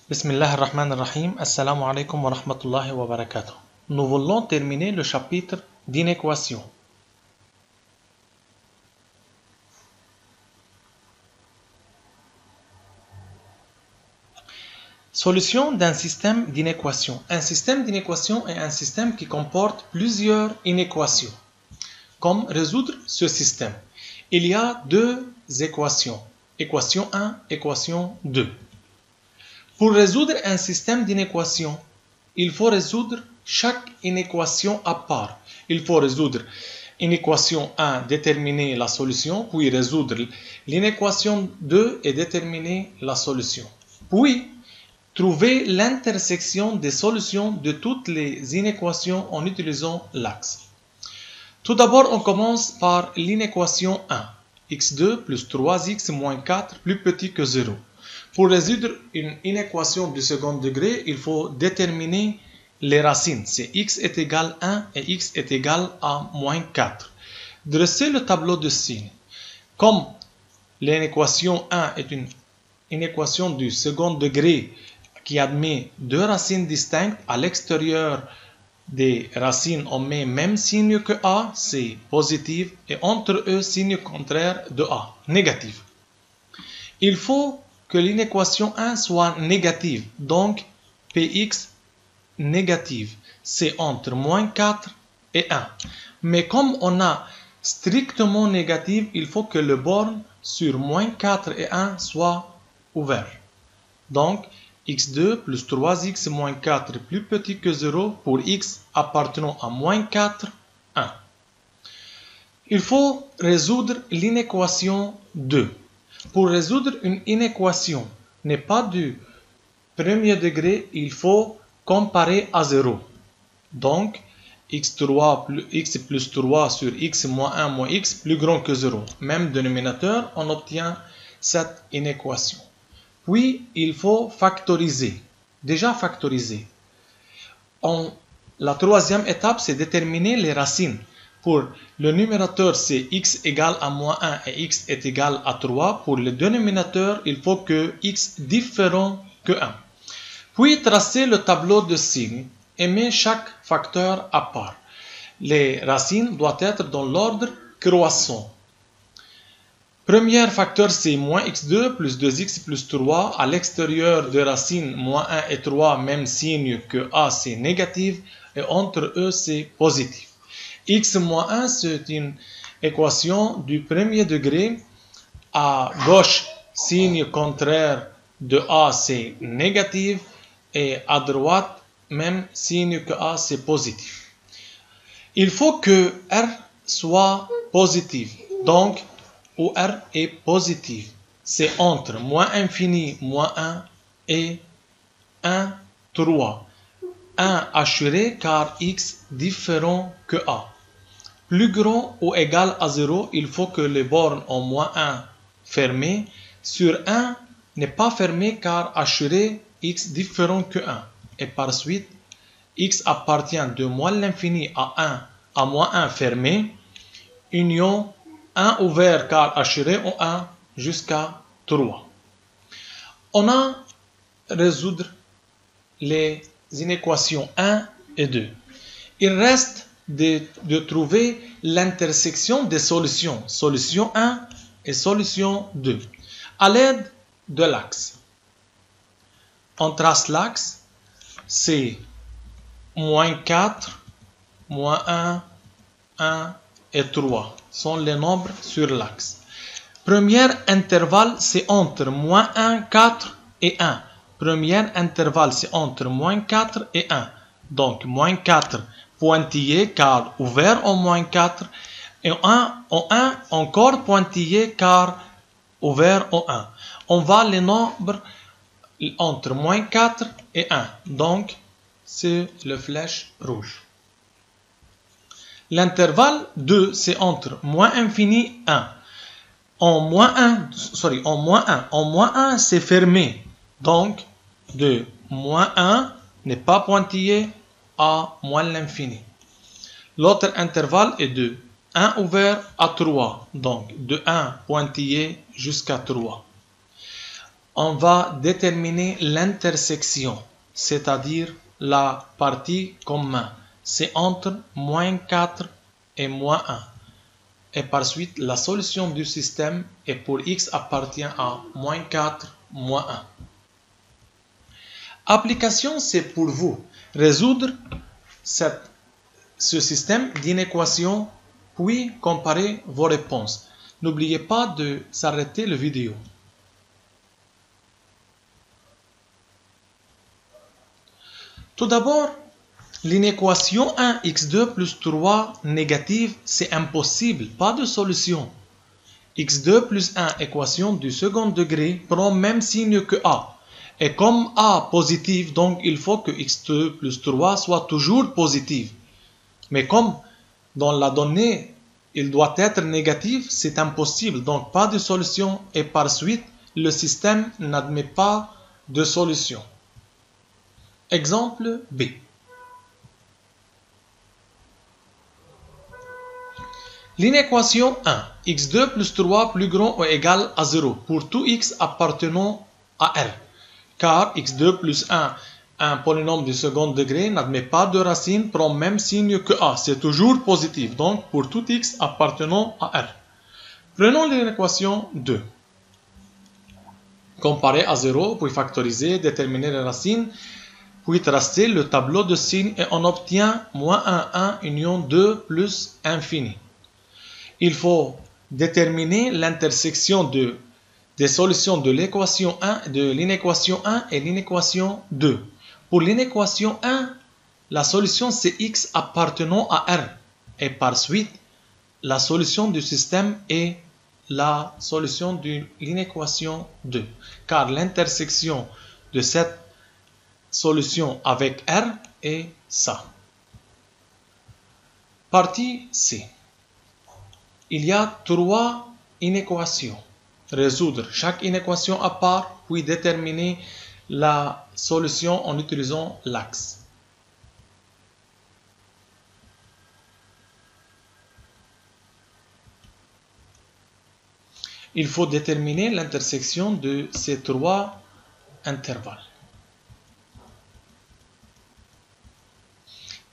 Bismillah ar-Rahman ar-Rahim. Assalamu alaikum wa rahmatullahi wa barakatuh. Nous voulons terminer le chapitre d'inéquation. Solution d'un système d'inéquation. Un système d'inéquation est un système qui comporte plusieurs inéquations. Comme résoudre ce système? Il y a deux équations. Équation 1, équation 2. Pour résoudre un système d'inéquation, il faut résoudre chaque inéquation à part. Il faut résoudre inéquation 1, déterminer la solution, puis résoudre l'inéquation 2 et déterminer la solution. Puis, trouver l'intersection des solutions de toutes les inéquations en utilisant l'axe. Tout d'abord, on commence par l'inéquation 1. x2 plus 3x moins 4 plus petit que 0. Pour résoudre une inéquation du second degré, il faut déterminer les racines. C'est x est égal à 1 et x est égal à moins 4. Dressez le tableau de signes. Comme l'inéquation 1 est une inéquation du second degré qui admet deux racines distinctes, à l'extérieur des racines, on met même signe que A, c'est positif, et entre eux, signe contraire de A, négatif. Il faut que l'inéquation 1 soit négative, donc Px négative, c'est entre moins 4 et 1. Mais comme on a strictement négative, il faut que le borne sur moins 4 et 1 soit ouvert. Donc, x2 plus 3x moins 4 plus petit que 0 pour x appartenant à moins 4, 1. Il faut résoudre l'inéquation 2. Pour résoudre une inéquation n'est pas du premier degré, il faut comparer à 0. Donc, x3 plus x plus 3 sur x moins 1 moins x plus grand que 0. Même dénominateur, on obtient cette inéquation. Puis, il faut factoriser. Déjà factoriser. La troisième étape, c'est déterminer les racines. Pour le numérateur, c'est x égale à moins 1 et x est égal à 3. Pour le dénominateur, il faut que x différent que 1. Puis, tracer le tableau de signes et mettre chaque facteur à part. Les racines doivent être dans l'ordre croissant. Premier facteur, c'est moins x2 plus 2x plus 3. À l'extérieur de racines, moins 1 et 3, même signe que A, c'est négatif. Et entre eux, c'est positif. X moins 1, c'est une équation du premier degré. À gauche, signe contraire de A, c'est négatif. Et à droite, même signe que A, c'est positif. Il faut que R soit positif. Donc, où R est positif, c'est entre moins infini, moins 1 et 1, 3. 1 assuré car x différent que A. Plus grand ou égal à 0, il faut que les bornes en moins 1 fermées sur 1 n'est pas fermé car assuré x différent que 1. Et par suite, x appartient de moins l'infini à 1 à moins 1 fermé, union 1 ouvert car assuré en 1 jusqu'à 3. On a résoudre les inéquations 1 et 2. Il reste de trouver l'intersection des solutions, solution 1 et solution 2, à l'aide de l'axe. On trace l'axe, c'est moins 4, moins 1, 1 et 3 sont les nombres sur l'axe. Premier intervalle, c'est entre moins 1, 4 et 1. Premier intervalle, c'est entre moins 4 et 1. Donc, moins 4 pointillé car ouvert en moins 4. Et en 1 encore pointillé car ouvert en 1. On va les nombres entre moins 4 et 1. Donc, c'est le flèche rouge. L'intervalle 2, c'est entre moins infini 1. En moins 1, c'est fermé. Donc, de moins 1 n'est pas pointillé à moins l'infini. L'autre intervalle est de 1 ouvert à 3. Donc, de 1 pointillé jusqu'à 3. on va déterminer l'intersection, c'est-à-dire la partie commune. C'est entre moins 4 et moins 1. Et par suite, la solution du système est pour x appartient à moins 4, moins 1. Application, c'est pour vous résoudre ce système d'inéquations, puis comparer vos réponses. N'oubliez pas de s'arrêter la vidéo. Tout d'abord, l'inéquation 1x2 plus 3 négative, c'est impossible, pas de solution. x2 plus 1, équation du second degré, prend même signe que a. Et comme a positif, donc il faut que x2 plus 3 soit toujours positif. Mais comme dans la donnée, il doit être négatif, c'est impossible, donc pas de solution. Et par suite, le système n'admet pas de solution. Exemple B. L'inéquation 1, x2 plus 3 plus grand ou égal à 0 pour tout x appartenant à R. Car x2 plus 1, un polynôme du second degré, n'admet pas de racine, prend même signe que a. C'est toujours positif, donc pour tout x appartenant à R. Prenons l'inéquation 2. Comparer à 0, puis factoriser, déterminer les racines, puis tracer le tableau de signes et on obtient moins 1 union 2 plus infini. Il faut déterminer l'intersection des solutions de l'équation 1, de l'inéquation 1 et l'inéquation 2. Pour l'inéquation 1, la solution c'est x appartenant à R. Et par suite, la solution du système est la solution de l'inéquation 2. Car l'intersection de cette solution avec R est ça. Partie C. Il y a 3 inéquations. Résoudre chaque inéquation à part, puis déterminer la solution en utilisant l'axe. Il faut déterminer l'intersection de ces 3 intervalles.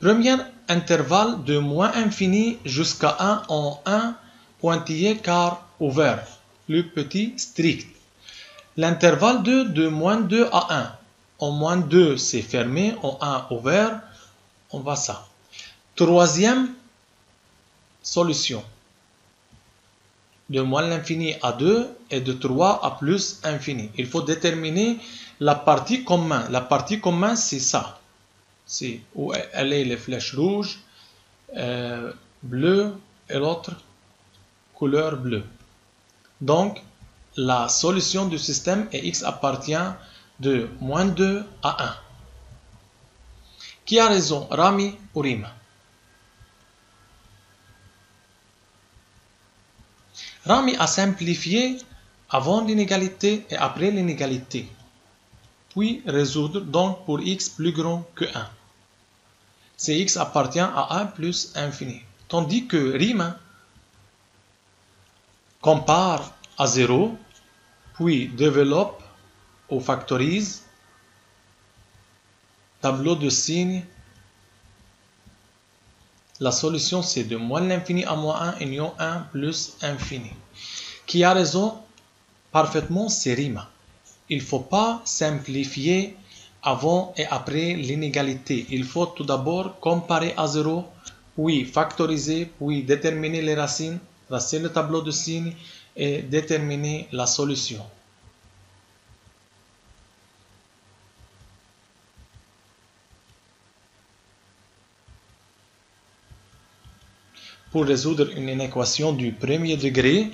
Premier intervalle de moins infini jusqu'à 1 en 1, pointillé car ouvert, plus petit strict. L'intervalle 2 de moins 2 à 1. En moins 2 c'est fermé, en 1 ouvert, on va ça. Troisième solution. De moins l'infini à 2 et de 3 à plus infini. Il faut déterminer la partie commune. La partie commune c'est ça. C'est où elle est les flèches rouges, bleues et l'autre couleur bleue. Donc, la solution du système est x appartient de moins 2 à 1. Qui a raison, Rami ou Rima? Rami a simplifié avant l'inégalité et après l'inégalité. Puis résoudre donc pour x plus grand que 1. C'est x appartient à 1 plus infini. Tandis que Rima compare à 0, puis développe ou factorise, tableau de signes. La solution c'est de moins l'infini à moins 1 union 1 plus infini. Qui a raison parfaitement, c'est Rima. Il ne faut pas simplifier avant et après l'inégalité. Il faut tout d'abord comparer à 0, puis factoriser, puis déterminer les racines, tracer le tableau de signes et déterminer la solution. Pour résoudre une inéquation du premier degré,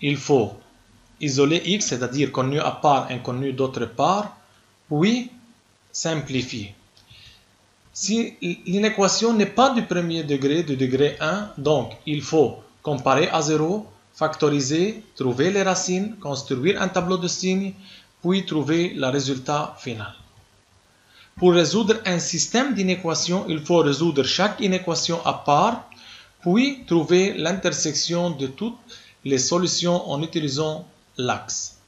il faut isoler x, c'est-à-dire connu à part, inconnu d'autre part, puis simplifier. Si l'inéquation n'est pas du premier degré, du degré 1, donc il faut comparer à 0, factoriser, trouver les racines, construire un tableau de signes, puis trouver le résultat final. Pour résoudre un système d'inéquations, il faut résoudre chaque inéquation à part, puis trouver l'intersection de toutes les solutions en utilisant l'axe.